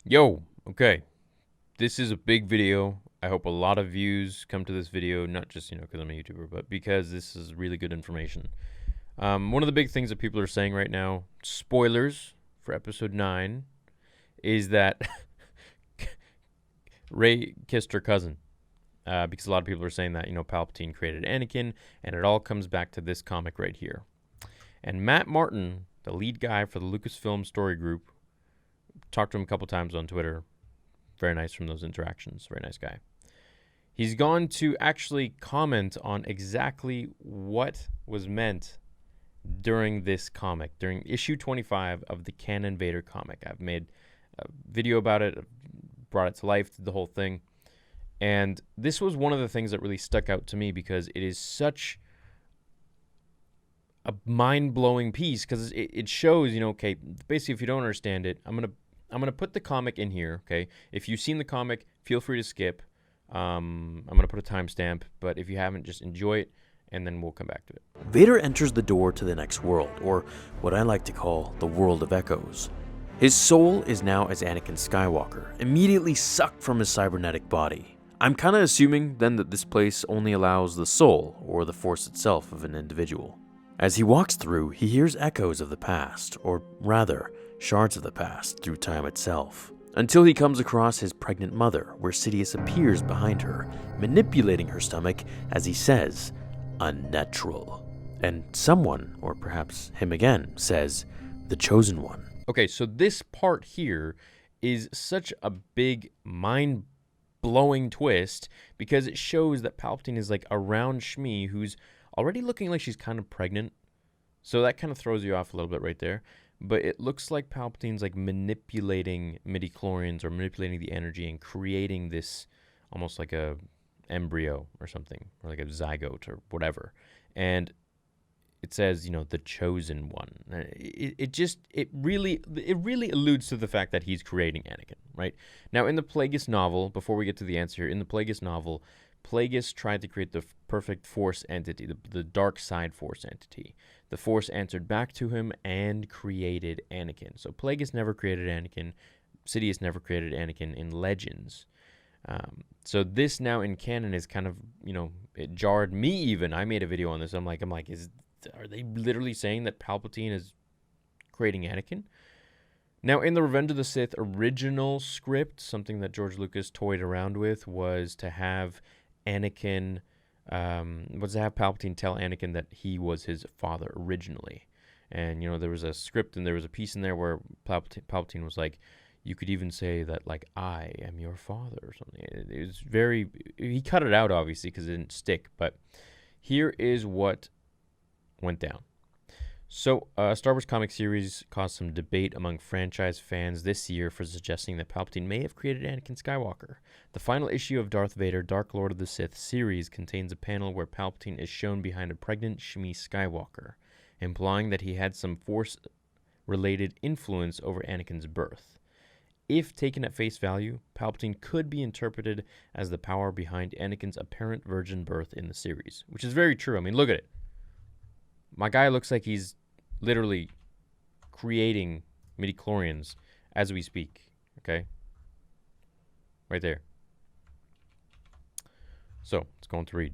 Yo, okay. This is a big video. I hope a lot of views come to this video, not just, because I'm a YouTuber, but because this is really good information. One of the big things that people are saying right now, spoilers for episode 9, is that Rey kissed her cousin. Because a lot of people are saying that, Palpatine created Anakin, and it all comes back to this comic right here. And Matt Martin, the lead guy for the Lucasfilm story group, talked to him a couple times on Twitter. Very nice from those interactions. Very nice guy. He's gone to actually comment on exactly what was meant during this comic, during issue 25 of the canon Vader comic. I've made a video about it, brought it to life, the whole thing. And this was one of the things that really stuck out to me because it is such a mind-blowing piece because it shows, okay, basically if you don't understand it, I'm gonna put the comic in here, okay? If you've seen the comic, feel free to skip. I'm gonna put a timestamp, but if you haven't, just enjoy it, and then we'll come back to it. Vader enters the door to the next world, or what I like to call the world of echoes. His soul is now as Anakin Skywalker, immediately sucked from his cybernetic body. I'm kinda assuming then that this place only allows the soul, or the force itself, of an individual. As he walks through, he hears echoes of the past, or rather, shards of the past through time itself, until he comes across his pregnant mother, where Sidious appears behind her, manipulating her stomach, as he says, unnatural. And someone, or perhaps him again, says, the chosen one. Okay, so this part here is such a big mind-blowing twist because it shows that Palpatine is like around Shmi, who's already looking like she's kind of pregnant. So that kind of throws you off a little bit right there. But it looks like Palpatine's like manipulating midichlorians or manipulating the energy and creating this almost like a embryo or something, or like a zygote or whatever. And it says, the chosen one. It really alludes to the fact that he's creating Anakin, right? Now in the Plagueis novel, before we get to the answer, in the Plagueis novel, Plagueis tried to create the perfect Force entity, the dark side Force entity. The Force answered back to him and created Anakin. So Plagueis never created Anakin. Sidious never created Anakin in Legends. So this now in canon is kind of, it jarred me even. I made a video on this. I'm like, are they literally saying that Palpatine is creating Anakin? Now, in the Revenge of the Sith original script, something that George Lucas toyed around with was to have Anakin, Palpatine tell Anakin that he was his father originally. And, there was a script and there was a piece in there where Palpatine was like, you could even say that, like, I am your father or something. It was very, he cut it out, obviously, because it didn't stick. But here is what went down. So, Star Wars comic series caused some debate among franchise fans this year for suggesting that Palpatine may have created Anakin Skywalker. The final issue of Darth Vader, Dark Lord of the Sith series contains a panel where Palpatine is shown behind a pregnant Shmi Skywalker, implying that he had some Force-related influence over Anakin's birth. If taken at face value, Palpatine could be interpreted as the power behind Anakin's apparent virgin birth in the series, which is very true. I mean, look at it. My guy looks like he's literally creating midichlorians as we speak, okay? Right there. So, let's go on to read.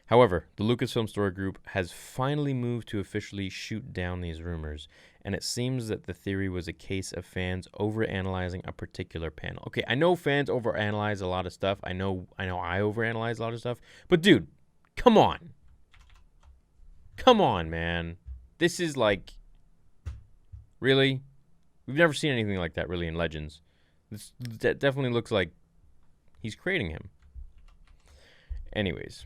However, the Lucasfilm Story Group has finally moved to officially shoot down these rumors, and it seems that the theory was a case of fans overanalyzing a particular panel. Okay, I know fans overanalyze a lot of stuff. I know I overanalyze a lot of stuff. But dude, come on. Come on, man. This is like, really? We've never seen anything like that, really, in Legends. That definitely looks like he's creating him. Anyways,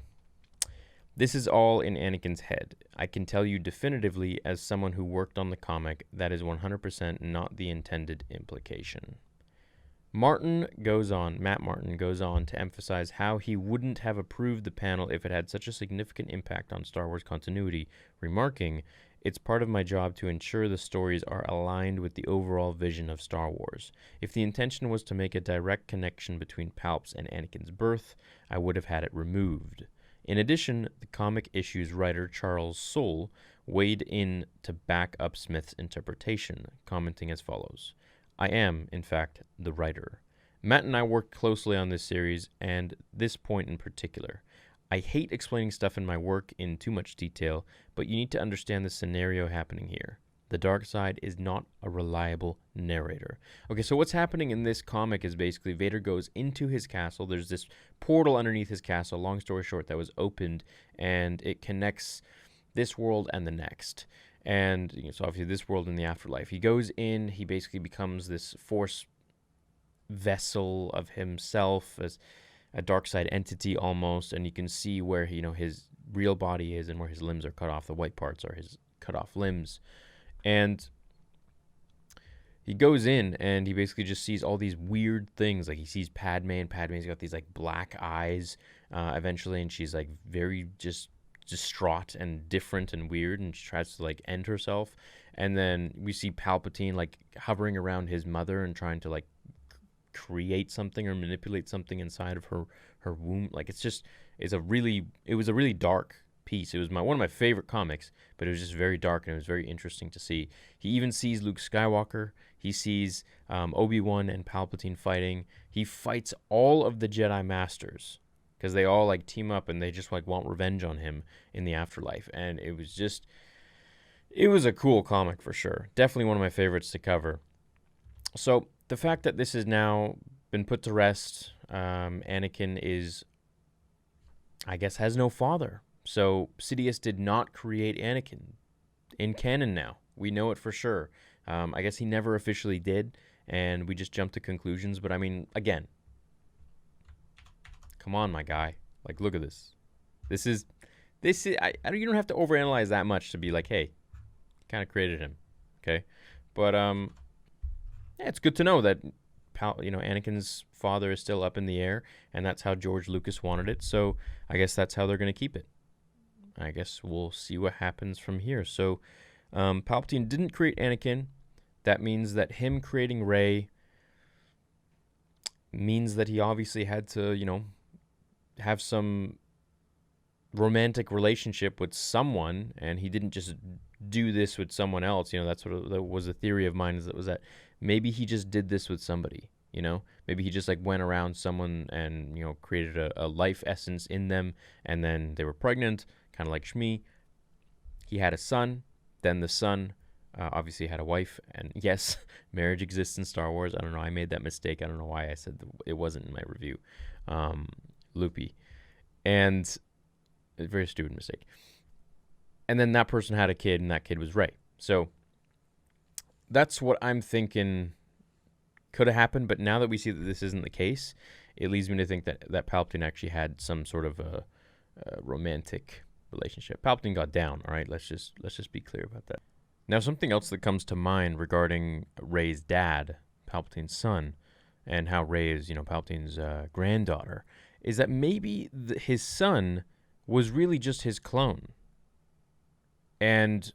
this is all in Anakin's head. I can tell you definitively, as someone who worked on the comic, that is 100% not the intended implication. Matt Martin goes on to emphasize how he wouldn't have approved the panel if it had such a significant impact on Star Wars continuity, remarking, "It's part of my job to ensure the stories are aligned with the overall vision of Star Wars. If the intention was to make a direct connection between Palps and Anakin's birth, I would have had it removed." In addition, the comic issue's writer Charles Soule weighed in to back up Smith's interpretation, commenting as follows. I am, in fact, the writer. Matt and I worked closely on this series, and this point in particular. I hate explaining stuff in my work in too much detail, but you need to understand the scenario happening here. The dark side is not a reliable narrator. Okay, so what's happening in this comic is basically Vader goes into his castle. There's this portal underneath his castle, long story short, that was opened, and it connects this world and the next. And so obviously this world and the afterlife. He goes in, he basically becomes this force vessel of himself as a dark side entity almost, and you can see where his real body is and where his limbs are cut off. The white parts are his cut off limbs. And he goes in and he basically just sees all these weird things. Like he sees Padme, and Padme's got these like black eyes eventually, and she's like very just distraught and different and weird, and she tries to like end herself. And then we see Palpatine like hovering around his mother and trying to like create something or manipulate something inside of her womb. Like it was a really dark piece. It was one of my favorite comics, but it was just very dark, and it was very interesting to see. He even sees Luke Skywalker. He sees Obi-Wan and Palpatine fighting. He fights all of the Jedi Masters because they all like team up and they just like want revenge on him in the afterlife. And it was a cool comic for sure. Definitely one of my favorites to cover. So the fact that this has now been put to rest, Anakin has no father. So Sidious did not create Anakin in canon now. We know it for sure. I guess he never officially did, and we just jumped to conclusions. But I mean, again, come on, my guy. Like, look at this. This is. You don't have to overanalyze that much to be like, hey, kind of created him, okay? But yeah, it's good to know that Anakin's father is still up in the air, and that's how George Lucas wanted it. So I guess that's how they're going to keep it. I guess we'll see what happens from here. So Palpatine didn't create Anakin. That means that him creating Rey means that he obviously had to, have some romantic relationship with someone, and he didn't just do this with someone else. That's what that was a theory of mine, was that maybe he just did this with somebody. Maybe he just like went around someone and created a life essence in them, and then they were pregnant, kind of like Shmi. He had a son, then the son obviously had a wife, and yes, marriage exists in Star Wars. I don't know, I made that mistake. I don't know why I said it wasn't in my review. Loopy. And a very stupid mistake. And then that person had a kid, and that kid was Rey. So that's what I'm thinking could have happened, but now that we see that this isn't the case, it leads me to think that Palpatine actually had some sort of a romantic relationship. Palpatine got down, all right? Let's just be clear about that. Now, something else that comes to mind regarding Rey's dad, Palpatine's son, and how Rey is, Palpatine's granddaughter, is that maybe his son was really just his clone. And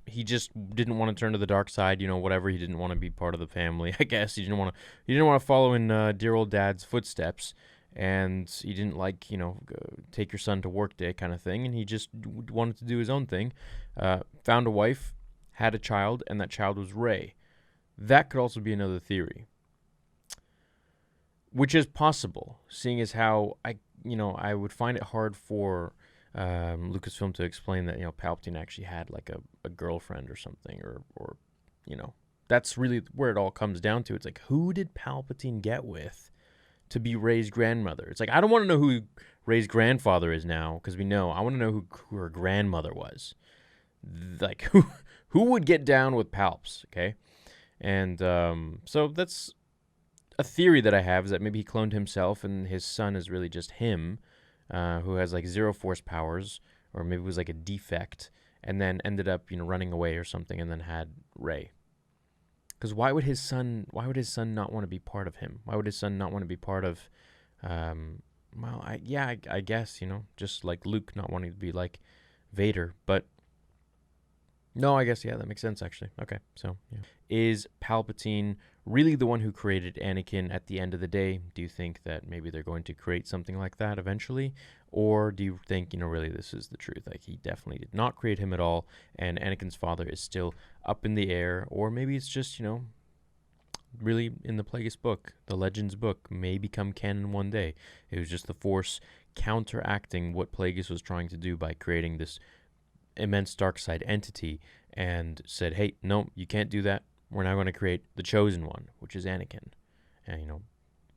he just didn't want to turn to the dark side, whatever. He didn't want to be part of the family, I guess. He didn't want to follow in dear old dad's footsteps, and he didn't like, take your son to work day kind of thing, and he just wanted to do his own thing. Found a wife, had a child, and that child was Rey. That could also be another theory, which is possible, seeing as how I would find it hard for Lucasfilm to explain that Palpatine actually had like a girlfriend or something, or that's really where it all comes down to. It's like, who did Palpatine get with to be Rey's grandmother? It's like, I don't want to know who Rey's grandfather is now, because we know. I want to know who her grandmother was. Like, who would get down with Palps, okay? And so that's a theory that I have, is that maybe he cloned himself and his son is really just him, who has like zero force powers, or maybe it was like a defect, and then ended up running away or something, and then had Rey. Because why would his son not want to be part of him? Why would his son not want to be part of? I guess just like Luke not wanting to be like Vader, but. No, I guess, yeah, that makes sense, actually. Okay, so, yeah. Is Palpatine really the one who created Anakin at the end of the day? Do you think that maybe they're going to create something like that eventually? Or do you think, really this is the truth? Like, he definitely did not create him at all, and Anakin's father is still up in the air? Or maybe it's just, really in the Plagueis book, the Legends book, may become canon one day. It was just the Force counteracting what Plagueis was trying to do by creating this immense dark side entity, and said, hey, no, you can't do that. We're now going to create the chosen one, which is Anakin, and,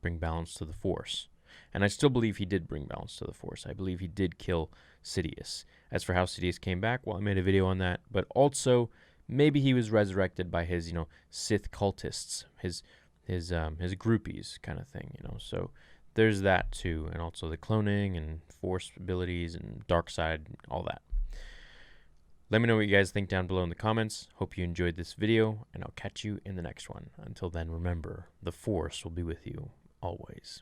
bring balance to the Force. And I still believe he did bring balance to the Force. I believe he did kill Sidious. As for how Sidious came back, well, I made a video on that, but also maybe he was resurrected by his, Sith cultists, his groupies kind of thing, So there's that too, and also the cloning and Force abilities and dark side, all that. Let me know what you guys think down below in the comments. Hope you enjoyed this video, and I'll catch you in the next one. Until then, remember, the Force will be with you always.